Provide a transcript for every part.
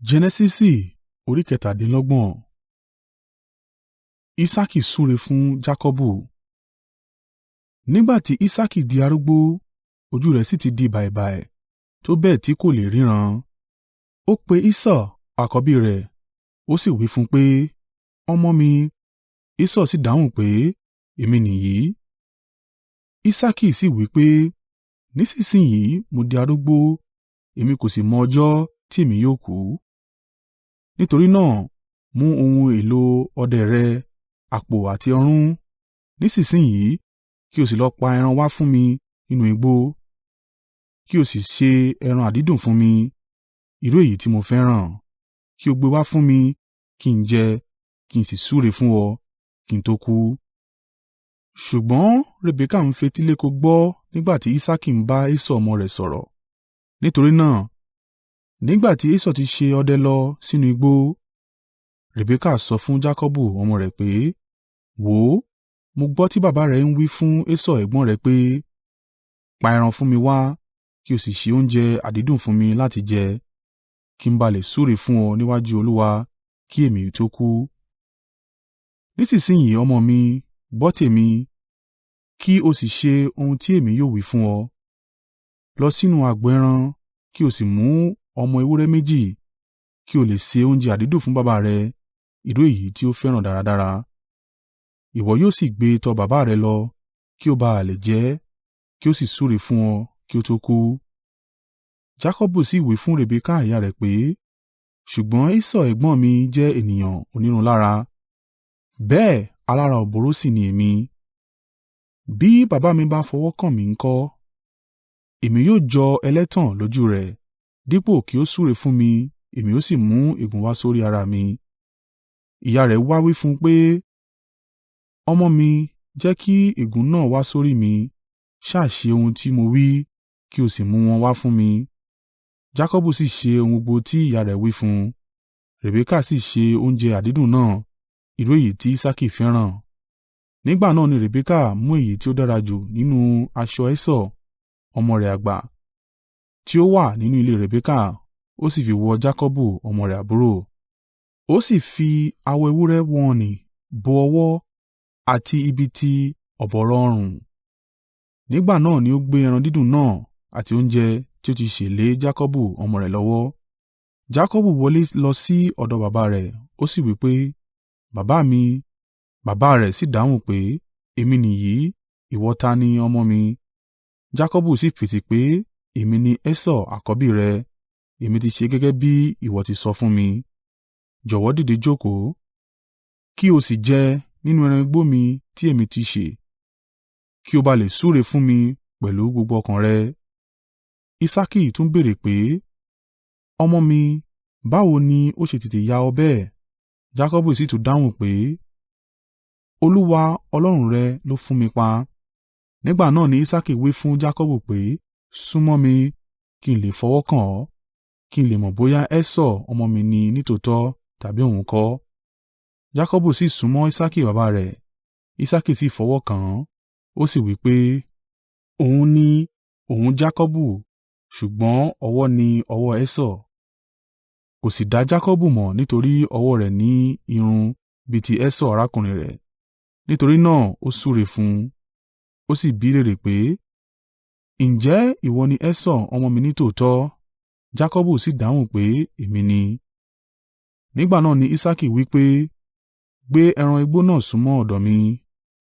Jẹ́nẹ́sísì orí kẹtàdínlọ́gbọ̀n. Isaaki súre fún Jakọbu. Nígbà tí Isaaki di arúgbó, ojú rẹ̀ sì ti di bàìbàì, tó bẹ́ẹ̀ tí kò lè ríran. Ó pe Esau àkọ́bí rẹ̀, ó sì wí fún un pé, ọmọ mi. Esau sì dáhùn pé, èmi nìyí. Isaaki sì wí pé, nísinsin yìí mo di arúgbó, èmi kò sì mọ ọjọ́ tí èmi yóò kú. Nítorí náà, mú ohun èlò ọdẹ rẹ, àpò àti ọrun, nísinsin yìí, kí o sì lọ pa ẹran wá fún mi nínú igbó, kí o sì ṣe ẹran àdídùn fún mi, irú èyí tí mo fẹ́ràn. Kí o gbé wá fún mi, kí n jẹ, kí n sì súre fún ọ, kí n tó kú. Ṣùgbọ́n Rebeka ń fetíléko gbọ́ nígbà tí Isaaki ń bá Esau ọmọ rẹ̀ sọ̀rọ̀. Nítorí náà, nígbà tí Esau ti ṣe ọdẹ lọ sínú igbó, Rebeka sọ fún Jakọbu ọmọ rẹ̀ pé, wò ó, mo gbọ́ tí bàbá rẹ ń wí fún Esau ẹ̀gbọ́n rẹ pé, pa ẹran fún mi wá, kí o sì ṣe oúnjẹ àdídùn fún mi láti jẹ, kí n ba à lè súre fún ọ níwájú Olúwa kí èmi tó kú. Nísinsin yìí ọmọ mi, gbọ́ tèmi, kí o sì ṣe ohun tí èmi yóò wí fún ọ. Lọ sínú agbo ẹran, kí o sì mú ọmọ ewúrẹ́ méjì, kí o lè ṣe oúnjẹ àdídùn fún bàbá rẹ, irú èyí tí ó fẹ́ràn dáradára. Ìwọ yóò sì gbé tọ bàbá rẹ lọ, kí ó bá à lè jẹ ẹ́, kí ó sì súre fún ọ kí ó tó kú. Jakọbu sì wí fún Rebeka ìyá rẹ̀ pé, ṣùgbọ́n Esau ẹ̀gbọ́n mi jẹ́ ènìyàn onírunlára, bẹ́ẹ̀ alára ọ̀bọ̀rọ̀ sì ni èmi. Bí bàbá mi bá fọwọ́ kàn mí ńkọ́? Èmi yóò jọ ẹlẹ́tàn lójú rẹ̀, dípò kí ó súre fún mi, èmi ó sì mú ègún wá sórí ara mi. Ìyá rẹ̀ wá wí fún un pé, ọmọ mi, jẹ́ kí ègún náà wá sórí mi, sá ṣe ohun tí mo wí, kí o sì mú wọn wá fún mi. Jakọbu sì ṣe ohun gbogbo tí ìyá rẹ̀ wí fún un. Rebeka sì ṣe oúnjẹ àdídùn náà, irú èyí tí Isaaki fẹ́ràn. Nígbà náà ni Rebeka mú èyí tí ó dára jù nínú aṣọ Esau, ọmọ rẹ̀ àgbà, tí ó wà nínú ilé Rebeka, ó sì fi wọ Jakọbu ọmọ rẹ̀ àbúrò. Ó sì fi awọ ewúrẹ́ wọ̀n-ọn-nì bo ọwọ́ àti ibi ti ọ̀bọ̀rọ̀ ọrùn. Nígbà náà ni ó gbé ẹran dídùn náà àti oúnjẹ tí ó ti sè lé Jakọbu ọmọ rẹ̀ lọ́wọ́. Jakọbu wọlé lọ sí ọ̀dọ̀ bàbá rẹ̀, ó sì wí pé, bàbá mi. Bàbá rẹ̀ sì dáhùn pé, èmi nìyí, ìwọ ta ni ọmọ mi? Jakọbu sì fèsì pé, èmi ni Esau àkọ́bí rẹ, èmi ti ṣe gẹ́gẹ́ bí ìwọ ti sọ fún mi. Jọ̀wọ́ dìde jókòó, kí o sì jẹ nínú ẹran igbó mi tí èmi ti sè, kí o bá lè súre fún mi pẹ̀lú gbogbo ọkàn rẹ. Isaaki tún béèrè pé, ọmọ mi, báwo ni ó ṣe tètè yá ọ bẹ́ẹ̀? Jakọbu sì tún dáhùn pé, Olúwa Ọlọ́run rẹ ló fún mi pa. Nígbà náà ni Isaaki wí fún Jakọbu pé, súnmọ́ mi, kí n lè fọwọ́ kàn ọ́, kí n lè mọ̀ bóyá Esau ọmọ mi ni nítòótọ́ tàbí òun kọ́. Jakọbu sì súnmọ́ Isaaki bàbá rẹ̀, Isaaki sì fọwọ́ kàn án, ó sì wí pé, òun ni, òun Jakọbu, ṣùgbọ́n ọwọ́ ni ọwọ́ Esau. Kò sì dá Jakọbu mọ̀ nítorí ọwọ́ rẹ̀ ní irun bí ti Esau arákùnrin rẹ̀. Nítorí náà ó súre fún un, ó sì bí léèrè pé, ǹjẹ́ ìwọ ni Esau ọmọ mi nítòótọ́? Jakọbu sì dáhùn pé, èmi ni. Nígbà náà ni Isaaki wí pé, gbé ẹran igbó náà súnmọ́ ọ̀dọ̀ mi,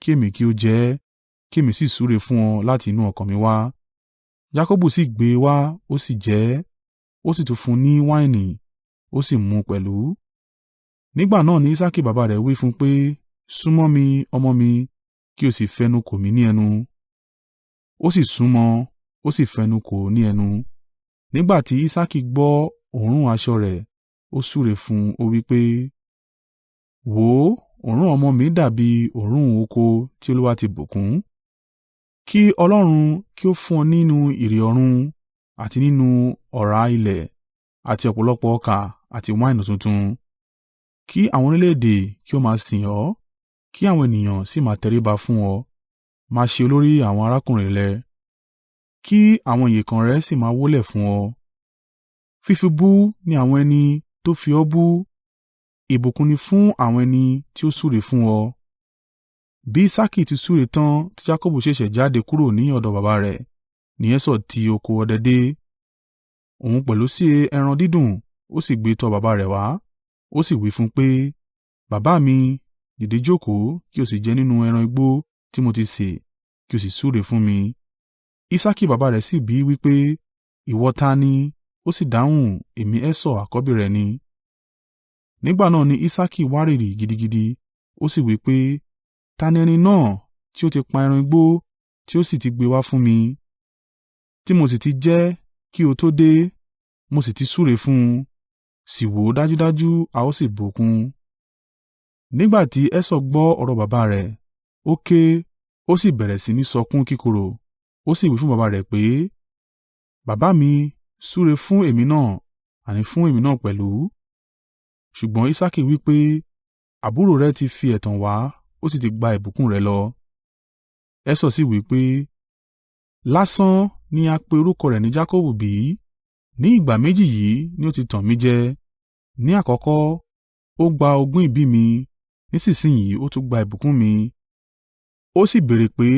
kí èmi kí ó jẹ ẹ́, kí èmi sì súre fún ọ láti inú ọkàn mi wá. Jakọbu sì gbé e wá, ó sì jẹ ẹ́, ó sì tún fún un ní wáìnì, ó sì mu pẹ̀lú. Nígbà náà ni Isaaki bàbá rẹ̀ wí fún un pé, súnmọ́ mi, ọmọ mi, kí o sì fẹnu kò mí ní ẹnu. Ó sì súnmọ́, ó sì fẹnu kò ó ní ẹnu. Nígbà tí Isaaki gbọ́ òórùn aṣọ rẹ̀, ó súre fún un, ó wí pé, wò ó, òórùn ọmọ mi dàbí òórùn oko tí Olúwa ti bùkún. Kí Ọlọ́run kí ó fún ọ nínú ìrì ọ̀run àti nínú ọ̀rá ilẹ̀ àti ọ̀pọ̀lọpọ̀ ọkà àti wáìnì tuntun. Kí àwọn orílẹ̀-èdè kí ó máa sìn ọ́, kí àwọn ènìyàn sì máa tẹríba fún ọ, máa ṣe olórí àwọn arákùnrin rẹ, kí àwọn ìyèkan rẹ sì máa wólẹ̀ fún ọ. Fífibú ni àwọn ẹni tó fi ọ́ bú, ìbùkún ni fún àwọn ẹni tí ó súre fún ọ. Bí Isaaki ti súre tán tí Jakọbu ṣẹ̀ṣẹ̀ jáde kúrò ní ọ̀dọ̀ baba rẹ̀, ni Esau ti oko ọdẹ dé. Òun pẹ̀lú sè ẹran dídùn, ó sì gbé tọ̀ baba rẹ̀ wá. Ó sì wí fún un pé, “Baba mi, dìde jókòó, kí o sì jẹ nínú ẹran igbó tí mo ti sè, kí o sì súre fún mi.” Isaaki baba rẹ̀ sì bí i wí pé, “Ìwọ ta ni?” Ó sì dáhùn, “Èmi Esau àkọ́bí rẹ ni.” Nígbà náà ni Isaaki wárìrì gidigidi, ó sì wí pé, “Ta ni ẹni náà tí ó ti pa ẹran igbó tí ó sì ti gbé wá fún mi, tí mo sì ti jẹ kí o tó dé, mo sì ti súre fún un? Sì wò ó, dájúdájú a ó sì bùkún.” Nígbà tí Esau gbọ́ ọ̀rọ̀ baba rẹ̀, ó ké, ó sì bẹ̀rẹ̀ sí ní sọkún kíkorò. Ó sì wí fún baba rẹ̀ pé, “Baba mi, súre fún èmi náà, àní fún èmi náà pẹ̀lú.” Ṣùgbọ́n Isaaki wí pé, “Àbúrò rẹ ti fi ẹ̀tàn wá, ó sì ti gba ìbùkún rẹ lọ.” Esau sì wí pé, “Lásán ni a pe orúkọ rẹ̀ ní Jakọbu bí? Ní ìgbà méjì yìí ni ó ti tàn mí jẹ. Ní àkọ́kọ́, ó gba ogún ìbí mi, nísinsin yìí ó tún gba ìbùkún mi.” Ó sì béèrè pé,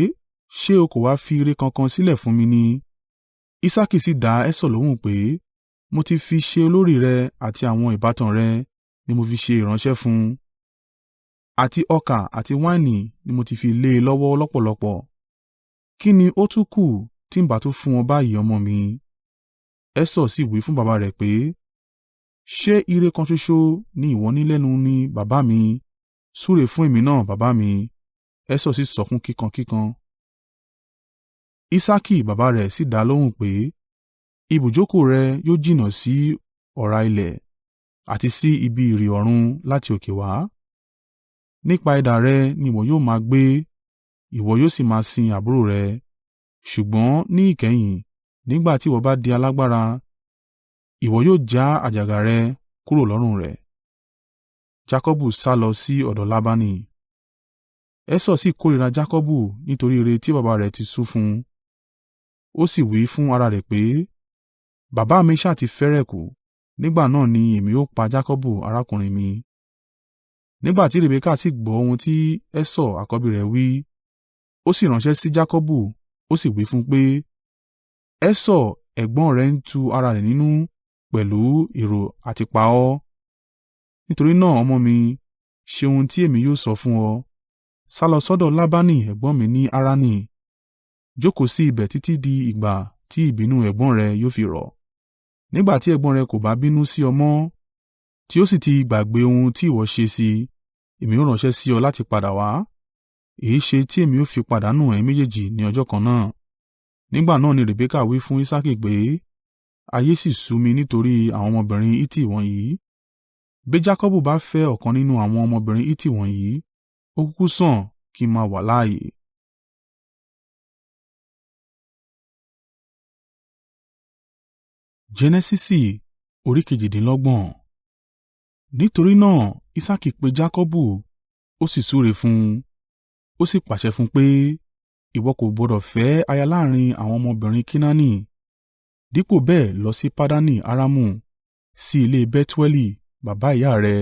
“Ṣé o kò ha fi ire kankan sílẹ̀ fún mi ni?” Isaaki sì dá Esau lóhùn pé, “Mo ti fi ṣe olórí rẹ àti àwọn ìbátan rẹ ni mo fi ṣe ìránṣẹ́ fún, àti ọkà àti wáìnì ni mo ti fi lé e lọ́wọ́ lọ́pọ̀lọ́pọ̀. Kí ni ó tún kù tí ń bá tún fún ọ báyìí, ọmọ mi?” Esau sì wí fún baba rẹ̀ pé, “Ṣé ire kan ṣoṣo ni ìwọ ní lẹ́nu ni, baba mi? Súre fún èmi náà, baba mi.” Esau sì sọkún kíkankíkan. Isaaki baba rẹ̀ sì dá lóhùn pé, “Ibùjókòó rẹ yóò jìnnà sí ọ̀rá ilẹ̀, àti sí ibi ìrì ọ̀run láti òkè wá. Nípa idà rẹ ni ìwọ yóò máa gbé, ìwọ yóò sì máa sin àbúrò rẹ. Ṣùgbọ́n ní ìkẹyìn, nígbà tí ìwọ bá di alágbára, ìwọ yóò já àjàgà rẹ kúrò lọ́rùn rẹ̀.” Jakọbu sálọ sí ọ̀dọ̀ Labani. Esau sì kórìíra Jakọbu nítorí ire tí baba rẹ̀ ti sú fún un. Ó sì wí fún ara rẹ̀ pé, “Baba mi sá ti fẹ́rẹ̀ kú, nígbà náà ni èmi ó pa Jakọbu arákùnrin mi.” Nígbà tí Rebeka sì gbọ́ ohun tí Esau àkọ́bí rẹ̀ wí, ó sì ránṣẹ́ sí Jakọbu, ó sì wí fún un pé, “Esau ẹ̀gbọ́n rẹ ń tu ara rẹ̀ nínú pẹ̀lú èrò àti pa ọ́. Nítorí náà, ọmọ mi, ṣe ohun tí èmi yóò sọ fún ọ. Sálọ sọ́dọ̀ Labani ẹ̀gbọ́n mi ní Harani. Jókòó sí ibẹ̀ títí di ìgbà tí ìbínú ẹ̀gbọ́n rẹ yóò fi rọ̀. Nígbà tí ẹ̀gbọ́n rẹ kò bá bínú sí ọ mọ́, tí ó sì ti gbàgbé ohun tí ìwọ ṣe sí i, èmi ó ránṣẹ́ sí ọ láti padà wá. Èéṣe tí èmi ó fi pàdánù ẹ̀yin méjèèjì ní ọjọ́ kan náà?” Nígbà náà ni Rebeka wí fún Isaaki pé, “Ayé sì sú mi nítorí àwọn ọmọbìnrin Hiti wọ̀nyí. Bí Jakọbu bá fẹ́ ọ̀kan nínú àwọn ọmọbìnrin Hiti wọ̀nyí, ó kúkú sàn kí n máa wà láààyè.” Jẹ́nẹ́sísì orí kejìdínlọ́gbọ̀n. Nítorí náà Isaaki pe Jakọbu, ó sì súre fún un. Ó sì pàṣẹ fún un pé, “Ìwọ kò gbọdọ̀ fẹ́ aya láàrín àwọn ọmọbìnrin Kenaani. Dípò bẹ́ẹ̀ lọ sí Paddani Aramu, sí ilé Betueli baba ìyá rẹ,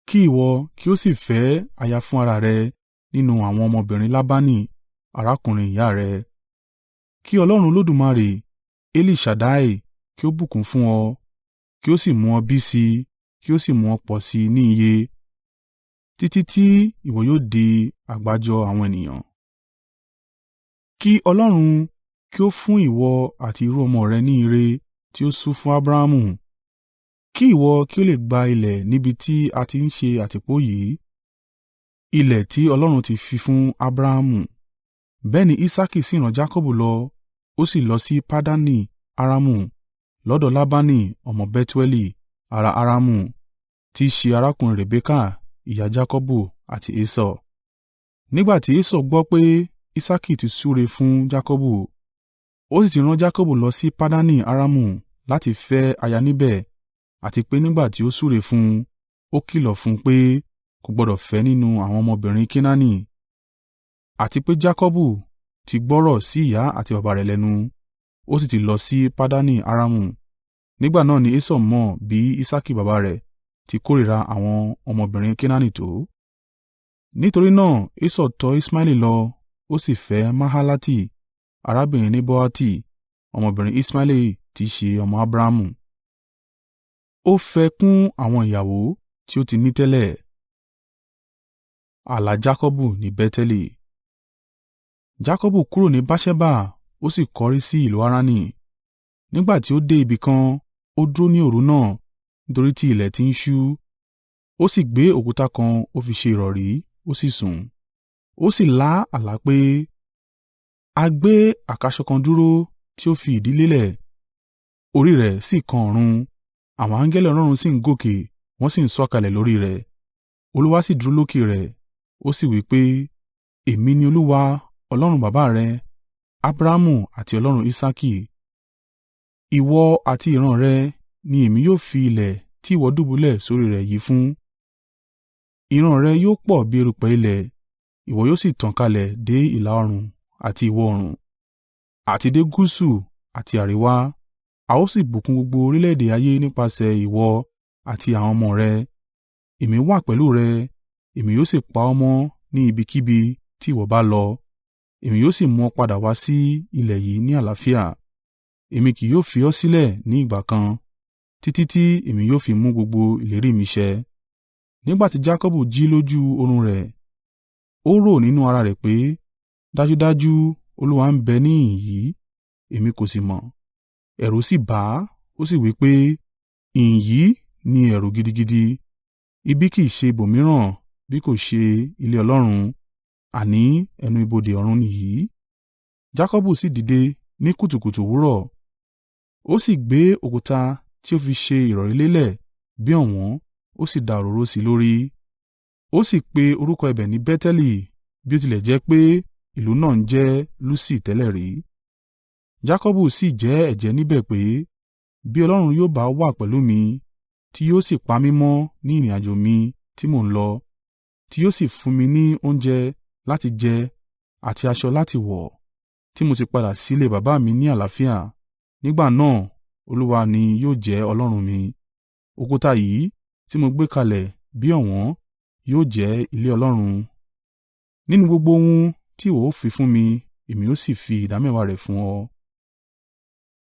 kí ìwọ kí ó sì fẹ́ aya fún ara rẹ nínú àwọn ọmọbìnrin Labani arákùnrin ìyá rẹ. Kí Ọlọ́run Olódùmarè, Eli Ṣaddai, kí ó bùkún fún ọ, kí ó sì mú ọ bí sí i, kí ó sì mú ọ pọ̀ sí i ní iye, títí tí ìwọ yóò di àgbájọ àwọn ènìyàn. Kí Ọlọ́run kí ó fún ìwọ àti irú-ọmọ rẹ ní ire tí ó sú fún Abrahamu, kí ìwọ kí ó lè gba ilẹ̀ níbi tí a ti ń ṣe àtìpó yìí, ilẹ̀ tí Ọlọ́run ti fi fún Abrahamu.” Bẹ́ẹ̀ ni Isaaki sì rán Jakọbu lọ, ó sì lọ sí Paddani Aramu, lọ́dọ̀ Labani ọmọ Betueli ará Aramu, tí í ṣe arákùnrin Rebeka ìyá Jakọbu àti Esau. Nígbà tí Esau gbọ́ pé Isaaki ti súre fún Jakọbu, ó sì ti rán Jakọbu lọ sí Paddani Aramu láti fẹ́ aya níbẹ̀, àti pé nígbà tí ó súre fún un, ó kìlọ̀ fún un pé kò gbọdọ̀ fẹ́ nínú àwọn ọmọbìnrin Kenaani, àti pé Jakọbu ti gbọ́rọ̀ sí ìyá àti baba rẹ̀ lẹ́nu, ó sì ti lọ sí Paddani Aramu. Nígbà náà ni Esau mọ̀ bí Isaaki baba rẹ̀ ti kórìíra àwọn ọmọbìnrin Kenaani tó. Nítorí náà Esau tọ Iṣmaeli lọ, ó sì fẹ́ Mahalati arábìnrin Nebaioti ọmọbìnrin Iṣmaeli tí í ṣe ọmọ Abrahamu. Ó fẹ́ kún àwọn ìyàwó tí ó ti ní tẹ́lẹ̀. Ààlà Jakọbu ní Beteli. Jakọbu kúrò ní Beerṣeba ó sì kọrí sí ìlú Harani. Nígbà tí ó dé ibi kan, ó dúró ní òru náà nítorí tí ilẹ̀ ti ń ṣú. Ó sì gbé òkúta kan ó fi ṣe ìrọ̀rí, ó sì sùn. Ó sì lá àlá pé, a gbé àkàsọ̀ kan dúró tí ó fi ìdí lélẹ̀, orí rẹ̀ sì kan ọ̀run, àwọn angẹli Ọlọ́run sì ń gòkè wọ́n sì ń sọ̀kalẹ̀ lórí rẹ̀. Olúwa sì dúró lókè rẹ̀, ó sì wí pé, èmi ni Olúwa, Ọlọ́run baba rẹ, Abrahamu àti Ọlọ́run Isaaki. Ìwọ àti ìran rẹ ni èmi yóò fi ilẹ̀ tí ìwọ dùbúlẹ̀ sórí rẹ̀ yìí fún. Ìran rẹ yóò pọ̀ bí erùpẹ̀ ilẹ̀, ìwọ yóò sì tàn kálẹ̀ dé ìlà-oòrùn àti ìwọ̀-oòrùn, àti dé gúúsù àti àríwá. A ó sì bùkún gbogbo orílẹ̀-èdè ayé nípasẹ̀ ìwọ àti àwọn ọmọ rẹ. Èmi wà pẹ̀lú rẹ, èmi yóò sì pa ọ́ mọ́ ní ibikíbi tí ìwọ bá lọ. Èmi yóò sì mú ọ padà wá sí ilẹ̀ yìí ní àlàáfíà. Èmi kì yóò fi ọ́ sílẹ̀ ní ìgbà kan, títí tí èmi yóò fi mú gbogbo ìlérí mi ṣẹ. Nígbà tí Jakọbu jí lójú oorun rẹ̀, ó rò nínú ara rẹ̀ pé, dájúdájú Olúwa ń bẹ níhìn-ín yìí, èmi kò sì mọ̀. Ẹ̀rù sì bà á, ó sì wí pé, ìhín yìí ni ẹ̀rù gidigidi. Ibi kì í ṣe ibòmíràn bí kò ṣe ilé Ọlọ́run, àní ẹnu ibodè ọ̀run nìyí. Jakọbu sì dìde ní kùtùkùtù òwúrọ̀, ó sì gbé òkúta tí ó fi ṣe ìrọ̀rí lélẹ̀ bí ọ̀wọ́n, ó sì da òróró sí i lórí. Ó sì pe orúkọ ibẹ̀ ní Beteli, bí ó tilẹ̀ jẹ́ pé ìlú náà ń jẹ́ Lusi tẹ́lẹ̀ rí. Jakọbu sì jẹ́ ẹ̀jẹ́ níbẹ̀ pé, bí Ọlọ́run yóò bá wà pẹ̀lú mi, tí yóò sì pa mí mọ́ ní ìrìnàjò mi tí mò ń lọ, tí yóò sì fún mi ní oúnjẹ láti jẹ àti aṣọ láti wọ̀, tí mo sì padà sílé baba mi ní àlàáfíà, nígbà náà Olúwa ni yóò jẹ́ Ọlọ́run mi. Òkúta yìí tí mo gbé kalẹ̀ bí ọ̀wọ́n yóò jẹ́ ilé Ọlọ́run. Nínú gbogbo ohun tí ìwọ ó fi fún mi, èmi ó sì fi ìdámẹ́wàá rẹ̀ fún ọ.